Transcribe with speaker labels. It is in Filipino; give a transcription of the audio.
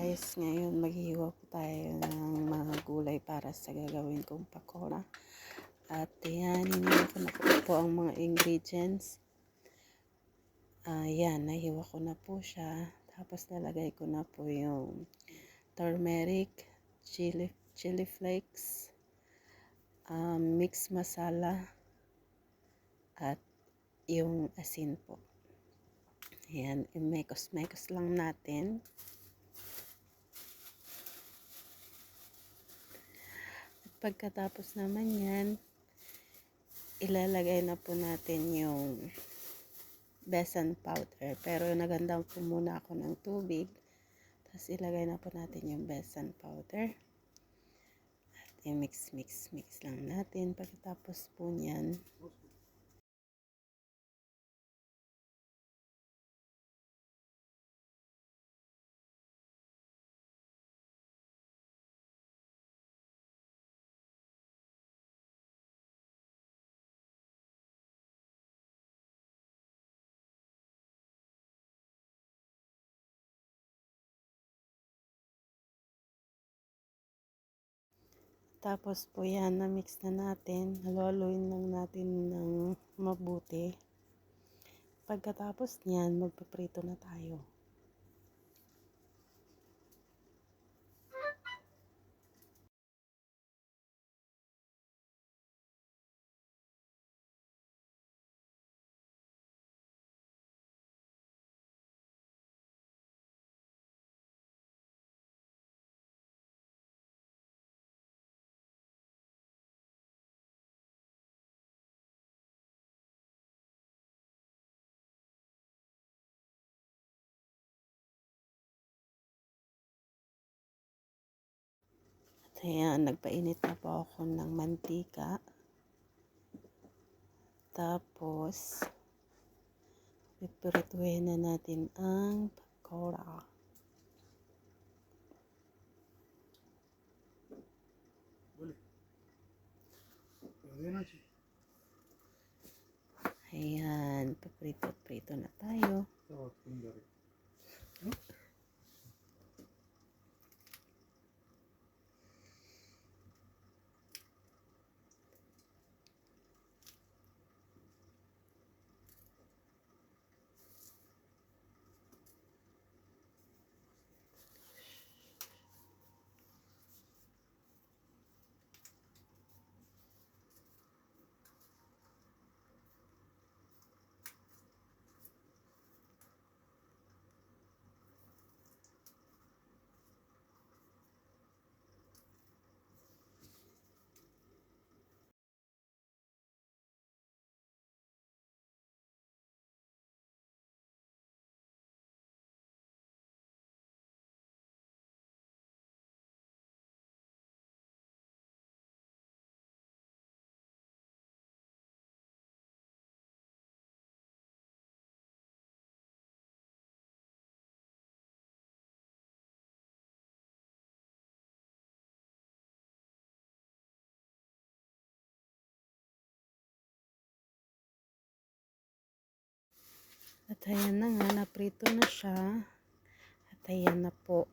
Speaker 1: guys, ngayon maghihiwa po tayo ng mga gulay para sa gagawin kong pakora. At yan, hiniwa ko na po ang mga ingredients. Yan, nahiwa ko na po siya. Tapos lalagay ko na po yung turmeric, chili flakes, mixed masala, at yung asin po. Ayan, imekos-mekos lang natin. Pagkatapos naman yan, ilalagay na po natin yung besan powder. Pero naganda po muna ako ng tubig. Tapos ilagay na po natin yung besan powder. At i-mix lang natin. Pagkatapos po niyan, tapos po yan, na-mix na natin. Haluhaluin lang natin ng mabuti. Pagkatapos niyan, magpaprito na tayo. Ayan, nagpainit na po ako ng mantika. Tapos, pipirituhin na natin ang pakora. Ayan, paprito-prito na tayo. At ayan na nga, naprito na siya. At ayan na po